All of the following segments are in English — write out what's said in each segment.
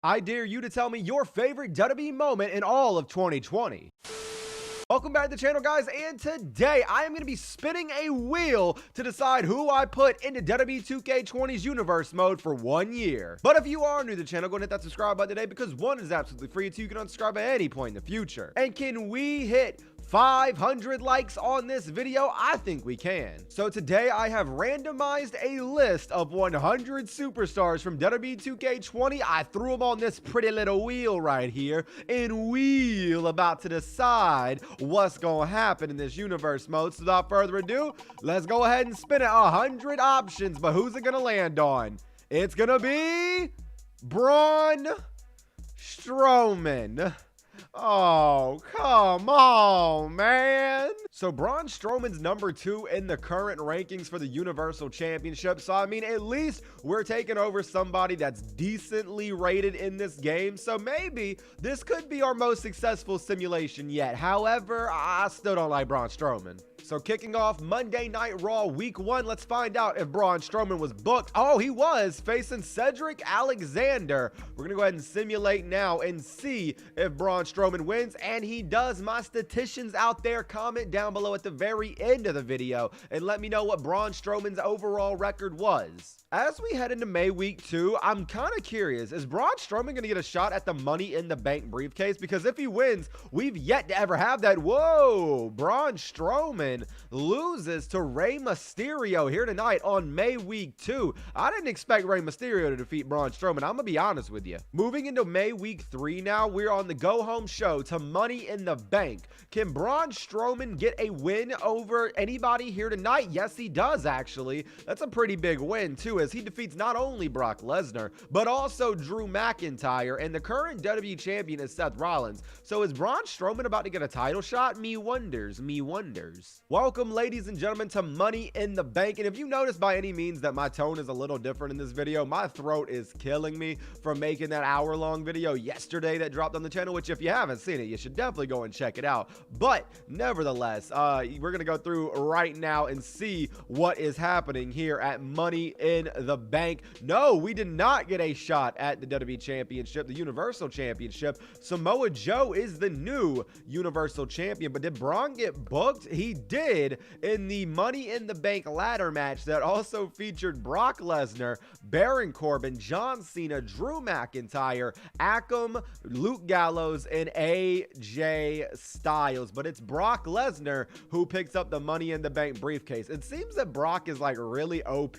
I dare you to tell me your favorite WWE moment in all of 2020. Welcome back to the channel, guys, and today I am going to be spinning a wheel to decide who I put into WWE 2K20's universe mode for 1 year. But if you are new to the channel, go and hit that subscribe button today because 1 is absolutely free and 2 you can unsubscribe at any point in the future. And can we hit 500 likes on this video? I think we can. So today I have randomized a list of 100 superstars from WWE 2K20. I threw them on this pretty little wheel right here, and we're about to decide what's gonna happen in this universe mode. So without further ado, let's go ahead and spin it. 100 options, but who's it gonna land on? It's gonna be Braun Strowman. Oh, come on, man. So Braun Strowman's number 2 in the current rankings for the Universal Championship. So, I mean, at least we're taking over somebody that's decently rated in this game. So maybe this could be our most successful simulation yet. However, I still don't like Braun Strowman. So kicking off Monday Night Raw Week 1, let's find out if Braun Strowman was booked. Oh, he was, facing Cedric Alexander. We're going to go ahead and simulate now and see if Braun Strowman wins, and he does. My statisticians out there, comment down below at the very end of the video and let me know what Braun Strowman's overall record was. As we head into May Week 2, I'm kind of curious, is Braun Strowman going to get a shot at the Money in the Bank briefcase? Because if he wins, we've yet to ever have that. Whoa, Braun Strowman loses to Rey Mysterio here tonight on May Week 2. I didn't expect Rey Mysterio to defeat Braun Strowman. I'm going to be honest with you. Moving into May Week 3 now, we're on the go-home show to Money in the Bank. Can Braun Strowman get a win over anybody here tonight? Yes, he does, actually. That's a pretty big win, too, as he defeats not only Brock Lesnar, but also Drew McIntyre, and the current WWE champion is Seth Rollins. So is Braun Strowman about to get a title shot? Me wonders, me wonders. Welcome, ladies and gentlemen, to Money in the Bank. And if you notice by any means that my tone is a little different in this video, my throat is killing me from making that hour-long video yesterday that dropped on the channel, which if you haven't seen it, you should definitely go and check it out. But nevertheless, we're gonna go through right now and see what is happening here at Money in the Bank. No, we did not get a shot at the WWE Championship, the Universal Championship. Samoa Joe is the new Universal Champion, but did Braun get booked? He did in the Money in the Bank ladder match that also featured Brock Lesnar, Baron Corbin, John Cena, Drew McIntyre, Akam, Luke Gallows, and AJ Styles. But it's Brock Lesnar who picks up the Money in the Bank briefcase. It seems that Brock is like really OP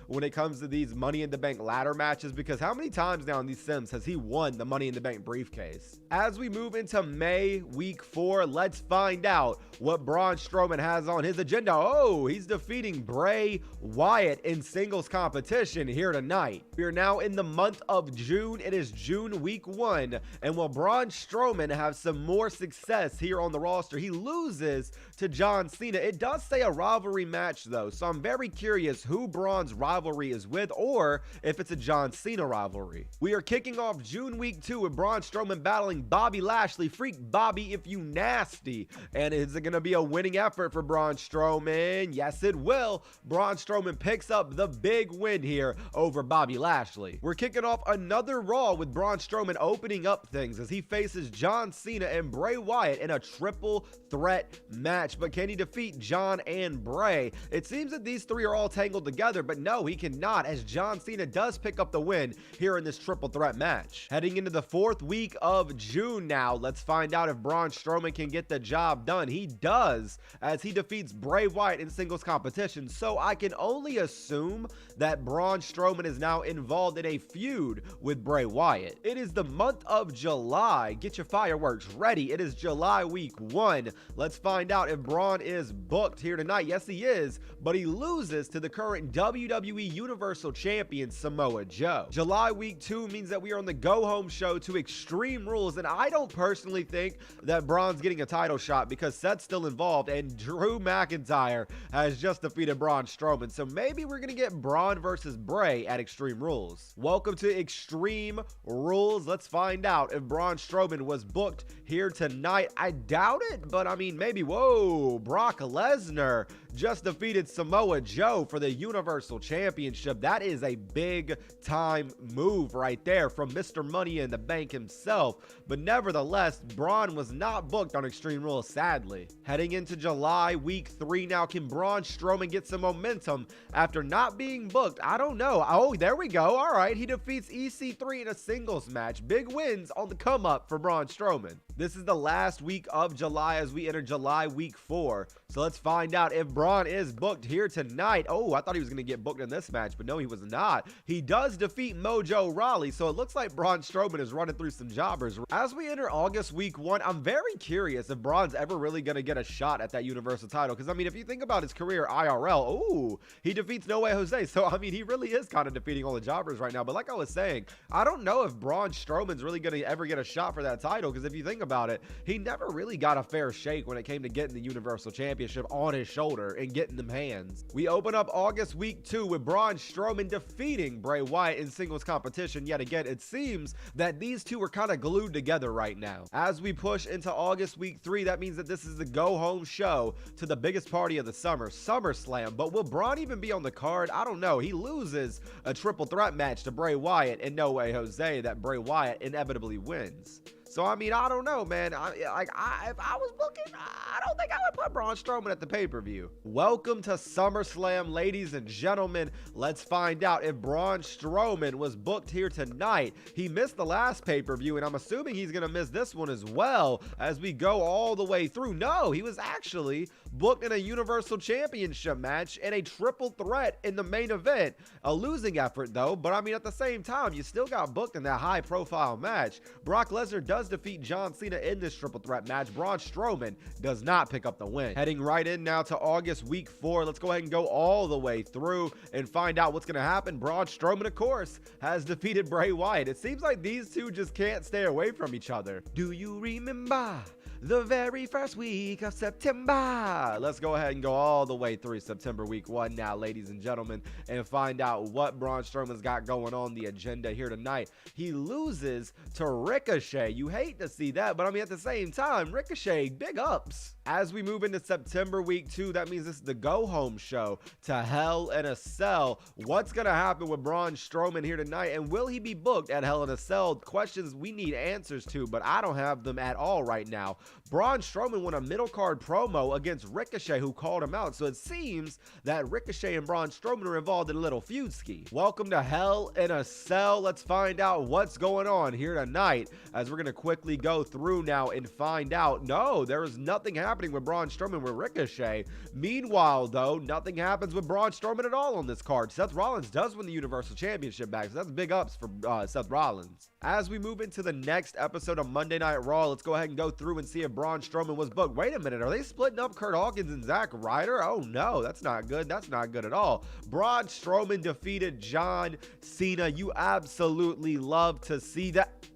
when it comes to these Money in the Bank ladder matches, because how many times now in these sims has he won the Money in the Bank briefcase? As we move into May Week 4, let's find out what Braun Strowman has on his agenda. Oh, he's defeating Bray Wyatt in singles competition here tonight. We are now in the month of June. It is June Week 1, and will Braun Strowman have some more success here on the roster? He loses to John Cena. It does say a rivalry match though, so I'm very curious who Braun's rivalry is with, or if it's a John Cena rivalry. We are kicking off June Week 2 with Braun Strowman battling Bobby Lashley. Freak Bobby if you nasty. And is it going to be a winning effort for Braun Strowman? Yes, it will. Braun Strowman picks up the big win here over Bobby Lashley. We're kicking off another Raw with Braun Strowman opening up things as he faces John Cena and Bray Wyatt in a triple threat match. But can he defeat John and Bray? It seems that these three are all tangled together, but no, he cannot, as John Cena does pick up the win here in this triple threat match. Heading into the 4th week of June now, let's find out if Braun Strowman can get the job done. He does, as he defeats Bray Wyatt in singles competition. So I can only assume that Braun Strowman is now involved in a feud with Bray Wyatt. It is the month of July. Get your fireworks ready. It is July Week 1. Let's find out if Braun is booked here tonight. Yes, he is, but he loses to the current WWE Universal Champion Samoa Joe. July Week 2 means that we are on the go-home show to Extreme Rules, and I don't personally think that Braun's getting a title shot because Seth's still involved, and Drew McIntyre has just defeated Braun Strowman. So maybe we're going to get Braun versus Bray at Extreme Rules. Welcome to Extreme Rules. Let's find out if Braun Strowman was booked here tonight. I doubt it, but I mean, maybe. Whoa, Brock Lesnar just defeated Samoa Joe for the Universal Championship. That is a big time move right there from Mr. Money in the Bank himself. But nevertheless, Braun was not booked on Extreme Rules, sadly. Heading into July week 3 now, can Braun Strowman get some momentum after not being booked? I don't know. Oh, there we go. All right, he defeats EC3 in a singles match. Big wins on the come up for Braun Strowman. This is the last week of July as we enter July week 4. So let's find out if Braun is booked here tonight. Oh, I thought he was going to get booked in this match, but no, he was not. He does defeat Mojo Rawley, so it looks like Braun Strowman is running through some jobbers. As we enter August week 1, I'm very curious if Braun's ever really going to get a shot at that Universal title. Because, I mean, if you think about his career IRL, oh, he defeats No Way Jose. So, I mean, he really is kind of defeating all the jobbers right now. But like I was saying, I don't know if Braun Strowman's really going to ever get a shot for that title. Because if you think about it, he never really got a fair shake when it came to getting the Universal Championship on his shoulder and getting them hands. We open up August week 2 with Braun Strowman defeating Bray Wyatt in singles competition. Yet again, it seems that these two are kind of glued together right now. As we push into August week 3, that means that this is the go-home show to the biggest party of the summer, SummerSlam. But will Braun even be on the card? I don't know. He loses a triple threat match to Bray Wyatt and No Way Jose that Bray Wyatt inevitably wins. So, I mean, I don't know, man. If I was booking, I don't think I would put Braun Strowman at the pay-per-view. Welcome to SummerSlam, ladies and gentlemen. Let's find out if Braun Strowman was booked here tonight. He missed the last pay-per-view, and I'm assuming he's going to miss this one as well as we go all the way through. No, he was actually booked in a Universal Championship match and a triple threat in the main event. A losing effort, though, but I mean, at the same time, you still got booked in that high-profile match. Brock Lesnar does defeat John Cena in this triple threat match. Braun Strowman does not pick up the win. Heading right in now to August week 4. Let's go ahead and go all the way through and find out what's going to happen. Braun Strowman, of course, has defeated Bray Wyatt. It seems like these two just can't stay away from each other. Do you remember the very first week of September? Let's go ahead and go all the way through September week 1 now, ladies and gentlemen, and find out what Braun Strowman's got going on the agenda here tonight. He loses to Ricochet. You hate to see that, but I mean, at the same time, Ricochet, big ups. As we move into September week 2, that means this is the go-home show to Hell in a Cell. What's going to happen with Braun Strowman here tonight, and will he be booked at Hell in a Cell? Questions we need answers to, but I don't have them at all right now. Braun Strowman won a middle card promo against Ricochet, who called him out, so it seems that Ricochet and Braun Strowman are involved in a little feud ski. Welcome to Hell in a Cell. Let's find out what's going on here tonight, as we're going to quickly go through now and find out. No, there is nothing happening with Braun Strowman with Ricochet. Meanwhile, though, nothing happens with Braun Strowman at all on this card. Seth Rollins does win the Universal Championship back, so that's big ups for Seth Rollins. As we move into the next episode of Monday Night Raw, let's go ahead and go through and see if Braun Strowman was booked. Wait a minute, are they splitting up Kurt Hawkins and Zack Ryder? Oh no, that's not good. That's not good at all. Braun Strowman defeated John Cena. You absolutely love to see that.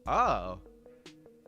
Oh.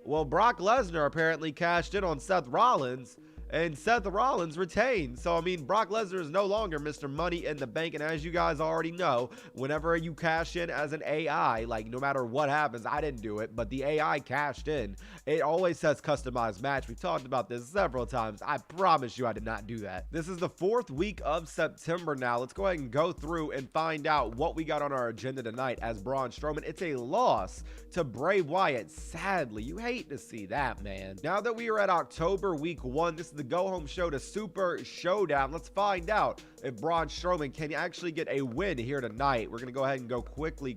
Well, Brock Lesnar apparently cashed in on Seth Rollins, and Seth Rollins retained. So, I mean, Brock Lesnar is no longer Mr. Money in the Bank. And as you guys already know, whenever you cash in as an AI, like no matter what happens, I didn't do it, but the AI cashed in, it always says customized match. We've talked about this several times. I promise you I did not do that. This is the 4th week of September now. Let's go ahead and go through and find out what we got on our agenda tonight as Braun Strowman. It's a loss to Bray Wyatt. Sadly, you hate to see that, man. Now that we are at October week 1, this is the go-home show to Super Showdown. Let's find out if Braun Strowman can actually get a win here tonight. We're going to go ahead and go quickly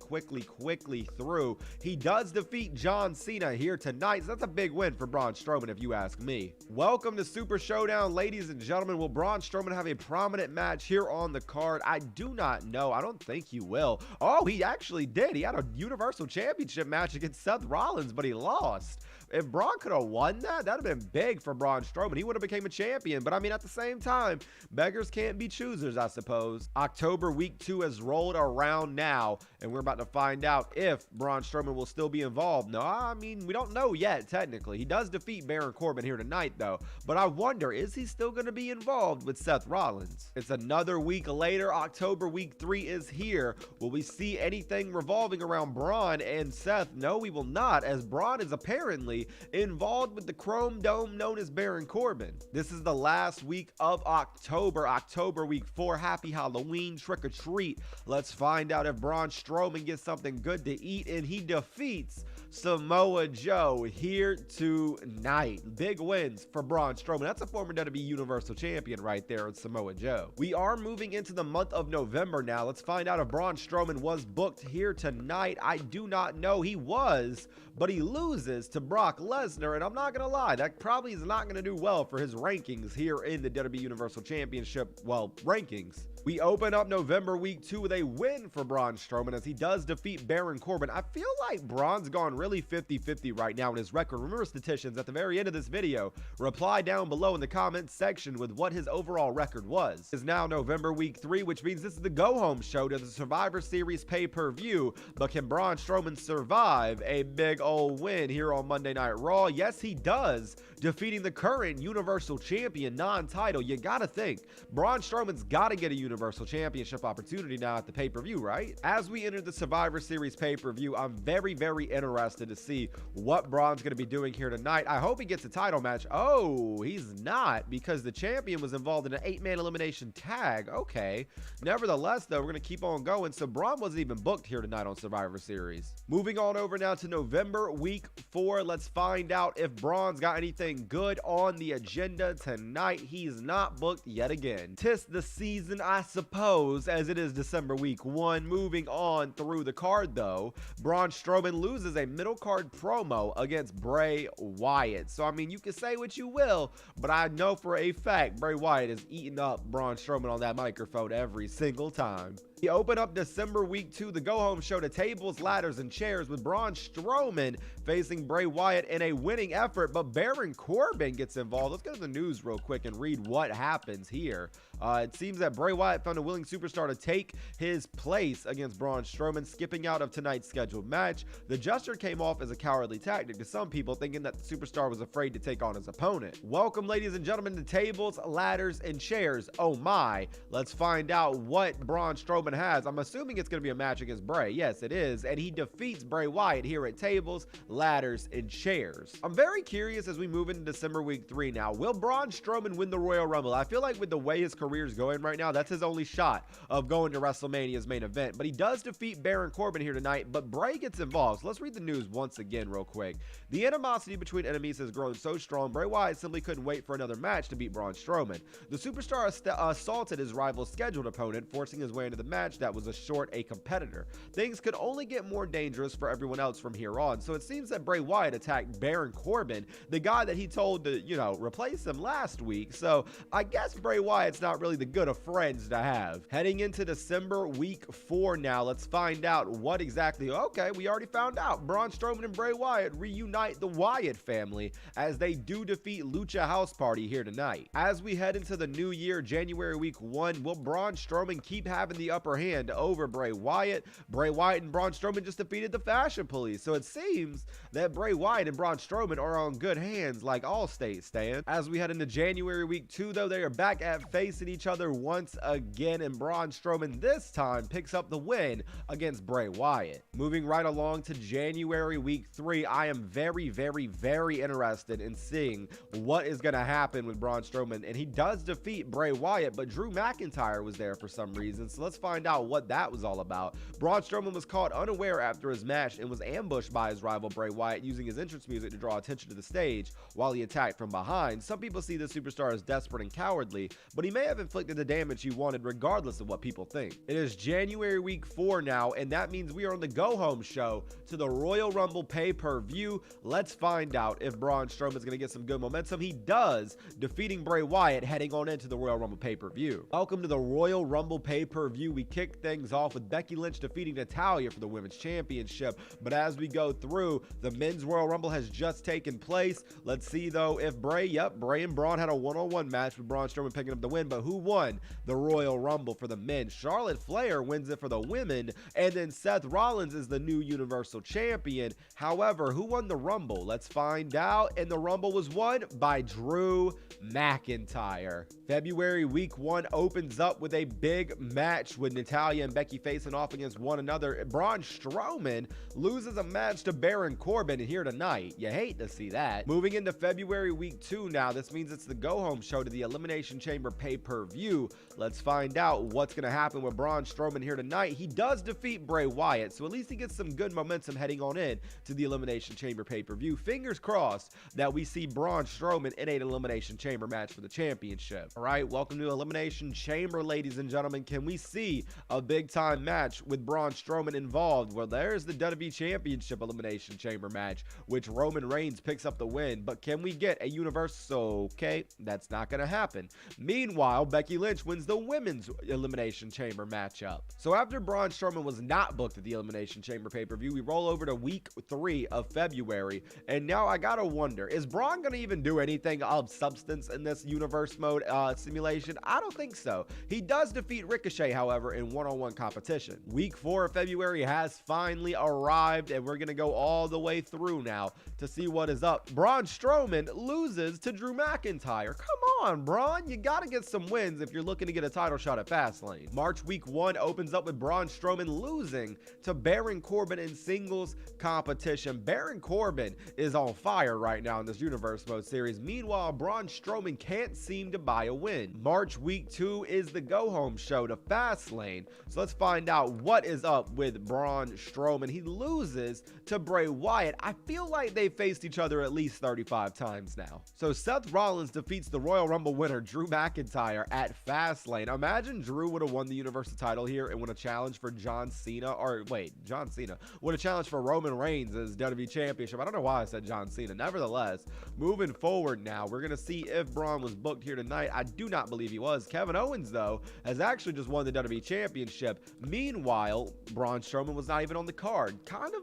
through. He does defeat John Cena here tonight, so that's a big win for Braun Strowman if you ask me. Welcome to Super Showdown, ladies and gentlemen. Will Braun Strowman have a prominent match here on the card? I do not know. I don't think he will. Oh, he actually did. He had a Universal Championship match against Seth Rollins, but he lost. If Braun could have won that, that'd have been big for Braun Strowman. He would have became a champion. But I mean, at the same time, beggars can't be choosers. losers, I suppose. October week 2 has rolled around now, and we're about to find out if Braun Strowman will still be involved. No, I mean, we don't know yet, technically. He does defeat Baron Corbin here tonight, though. But I wonder, is he still going to be involved with Seth Rollins? It's another week later. October week 3 is here. Will we see anything revolving around Braun and Seth? No, we will not, as Braun is apparently involved with the Chrome Dome known as Baron Corbin. This is the last week of October, October week 4. Happy Halloween, trick or treat. Let's find out if Braun Strowman gets something good to eat and he defeats Samoa Joe here tonight. Big wins for Braun Strowman. That's a former WWE Universal Champion right there in Samoa Joe. We are moving into the month of November now. Let's find out if Braun Strowman was booked here tonight. I do not know. He was, but he loses to Brock Lesnar, and I'm not gonna lie, that probably is not gonna do well for his rankings here in the WWE Universal Championship, well, rankings. We open up November week 2 with a win for Braun Strowman as he does defeat Baron Corbin. I feel like Braun's gone really 50-50 right now in his record. Remember, statisticians, at the very end of this video, reply down below in the comments section with what his overall record was. It's now November week 3, which means this is the go-home show to the Survivor Series pay-per-view. But can Braun Strowman survive a big old win here on Monday Night Raw? Yes, he does, defeating the current Universal Champion non-title. You gotta think, Braun Strowman's gotta get a Universal Championship opportunity now at the pay-per-view, right? As we enter the Survivor Series pay-per-view, I'm very, very interested to see what Braun's gonna be doing here tonight. I hope he gets a title match. Oh, he's not, because the champion was involved in an 8-man elimination tag. Okay. Nevertheless, though, we're gonna keep on going. So Braun wasn't even booked here tonight on Survivor Series. Moving on over now to November week 4. Let's find out if Braun's got anything good on the agenda tonight. He's not booked yet again. 'Tis the season, I suppose, as it is December week 1. Moving on through the card, though, Braun Strowman loses a middle card promo against Bray Wyatt. So, I mean, you can say what you will, but I know for a fact Bray Wyatt is eating up Braun Strowman on that microphone every single time. We open up December week 2, the go-home show to tables, ladders, and chairs with Braun Strowman facing Bray Wyatt in a winning effort, but Baron Corbin gets involved. Let's go to the news real quick and read what happens here. It seems that Bray Wyatt found a willing superstar to take his place against Braun Strowman, skipping out of tonight's scheduled match. The gesture came off as a cowardly tactic to some people, thinking that the superstar was afraid to take on his opponent. Welcome, ladies and gentlemen, to tables, ladders, and chairs. Oh my, let's find out what Braun Strowman has. I'm assuming it's going to be a match against Bray. Yes, it is. And he defeats Bray Wyatt here at tables, ladders, and chairs. I'm very curious as we move into December week 3 now. Will Braun Strowman win the Royal Rumble? I feel like with the way his career is going right now, that's his only shot of going to WrestleMania's main event. But he does defeat Baron Corbin here tonight, but Bray gets involved. So let's read the news once again real quick. The animosity between enemies has grown so strong, Bray Wyatt simply couldn't wait for another match to beat Braun Strowman. The superstar assaulted his rival's scheduled opponent, forcing his way into the match that was a competitor. Things could only get more dangerous for everyone else from here on, so it seems that Bray Wyatt attacked Baron Corbin, the guy that he told to, replace him last week. So I guess Bray Wyatt's not really the good of friends to have. Heading into December week 4 now, let's find out what exactly. Okay, we already found out. Braun Strowman and Bray Wyatt reunite the Wyatt family as they do defeat Lucha House Party here tonight. As we head into the new year, January week 1, will Braun Strowman keep having the upper hand over Bray Wyatt? Bray Wyatt and Braun Strowman just defeated the Fashion Police, so it seems that Bray Wyatt and Braun Strowman are on good hands like Allstate stand. As we head into January week 2, though, they are back at facing each other once again, and Braun Strowman this time picks up the win against Bray Wyatt. Moving right along to January week 3, I am very, very, very interested in seeing what is going to happen with Braun Strowman, and he does defeat Bray Wyatt, but Drew McIntyre was there for some reason, so let's find out what that was all about. Braun Strowman was caught unaware after his match and was ambushed by his rival Bray Wyatt, using his entrance music to draw attention to the stage while he attacked from behind. Some people see the superstar as desperate and cowardly, but he may have inflicted the damage he wanted regardless of what people think. It is January week 4 now, and that means we are on the go-home show to the Royal Rumble pay-per-view. Let's find out if Braun Strowman is going to get some good momentum. He does, defeating Bray Wyatt heading on into the Royal Rumble pay-per-view. Welcome to the Royal Rumble pay-per-view. We kick things off with Becky Lynch defeating Natalya for the Women's Championship. But as we go through, the Men's Royal Rumble has just taken place. Let's see, though, if Bray and Braun had a one-on-one match with Braun Strowman picking up the win. But who won the Royal Rumble for the men? Charlotte Flair wins it for the women, and then Seth Rollins is the new Universal Champion. However, who won the Rumble? Let's find out. And the Rumble was won by Drew McIntyre. February week 1 opens up with a big match with Natalya and Becky facing off against one another. Braun Strowman loses a match to Baron Corbin here tonight. You hate to see that. Moving into February week 2 now, this means it's the go-home show to the Elimination Chamber pay-per-view. Let's find out what's going to happen with Braun Strowman here tonight. He does defeat Bray Wyatt, so at least he gets some good momentum heading on in to the Elimination Chamber pay-per-view. Fingers crossed that we see Braun Strowman in an Elimination Chamber match for the championship. All right, welcome to Elimination Chamber, ladies and gentlemen. Can we see a big-time match with Braun Strowman involved? Well, there's the WWE Championship Elimination Chamber match, which Roman Reigns picks up the win. But can we get a Universal? Okay, that's not going to happen. Meanwhile, Becky Lynch wins the Women's Elimination Chamber matchup. So after Braun Strowman was not booked at the Elimination Chamber pay-per-view, we roll over to week 3 of February. And now I gotta wonder, is Braun going to even do anything of substance in this universe mode simulation? I don't think so. He does defeat Ricochet, however, in one-on-one competition. Week 4 of February has finally arrived, and we're going to go all the way through now to see what is up. Braun Strowman loses to Drew McIntyre. Come on, Braun. You got to get some wins if you're looking to get a title shot at Fastlane. March week 1 opens up with Braun Strowman losing to Baron Corbin in singles competition. Baron Corbin is on fire right now in this Universe Mode series. Meanwhile, Braun Strowman can't seem to buy a win. March week 2 is the go-home show to Fastlane. So let's find out what is up with Braun Strowman. He loses to Bray Wyatt. I feel like they faced each other at least 35 times now. So Seth Rollins defeats the Royal Rumble winner Drew McIntyre at Fastlane. Imagine Drew would have won the Universal title here and won a challenge for John Cena, or wait, John Cena would a challenge for Roman Reigns as WWE Championship. I don't know why I said John Cena. Nevertheless, moving forward now, we're going to see if Braun was booked here tonight. I do not believe he was. Kevin Owens, though, has actually just won the WWE Championship. Meanwhile, Braun Strowman was not even on the card. Kind of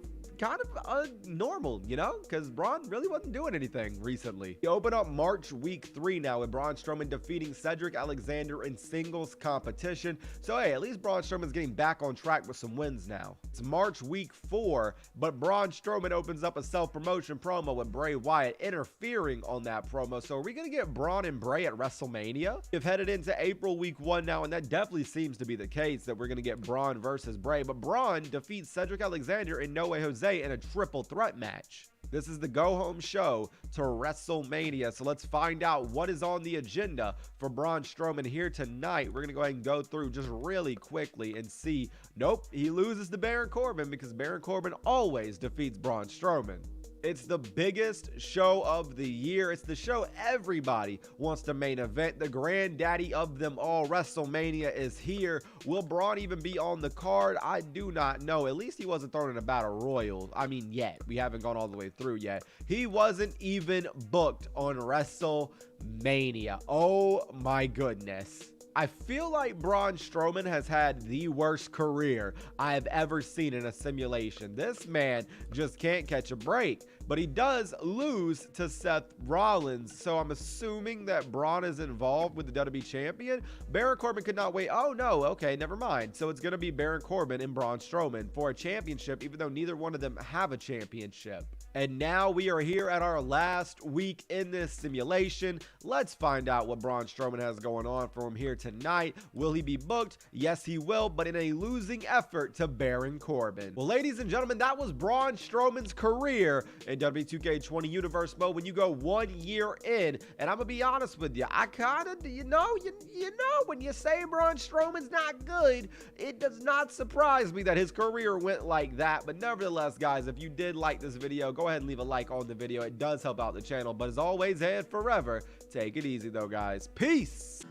normal, you know, because Braun really wasn't doing anything recently. We open up March week 3 now with Braun Strowman defeating Cedric Alexander in singles competition. So hey, at least Braun Strowman's getting back on track with some wins now. It's March week 4, but Braun Strowman opens up a self-promotion promo with Bray Wyatt interfering on that promo. So are we gonna get Braun and Bray at WrestleMania? We've headed into April week 1 now, and that definitely seems to be the case, that we're gonna get Braun versus Bray. But Braun defeats Cedric Alexander and No Way Jose in a triple threat match. This is the go-home show to WrestleMania. So let's find out what is on the agenda for Braun Strowman here tonight. We're going to go ahead and go through just really quickly and see. Nope, he loses to Baron Corbin because Baron Corbin always defeats Braun Strowman. It's the biggest show of the year. It's the show everybody wants to main event. The granddaddy of them all, WrestleMania, is here. Will Braun even be on the card? I do not know. At least he wasn't thrown in a battle royal. I mean, yet. We haven't gone all the way through yet. He wasn't even booked on WrestleMania. Oh my goodness. I feel like Braun Strowman has had the worst career I have ever seen in a simulation. This man just can't catch a break, but he does lose to Seth Rollins. So I'm assuming that Braun is involved with the WWE Champion. Baron Corbin could not wait. Oh no, okay, never mind. So it's going to be Baron Corbin and Braun Strowman for a championship, even though neither one of them have a championship. And now we are here at our last week in this simulation. Let's find out what Braun Strowman has going on for him here tonight. Will he be booked? Yes, he will, but in a losing effort to Baron Corbin. Well, ladies and gentlemen, that was Braun Strowman's career in WWE 2K20 Universe Mode when you go 1 year in. And I'm going to be honest with you, I kind of, you know, when you say Braun Strowman's not good, it does not surprise me that his career went like that. But nevertheless, guys, if you did like this video, go ahead and leave a like on the video. It does help out the channel. But as always and forever, take it easy though, guys. Peace.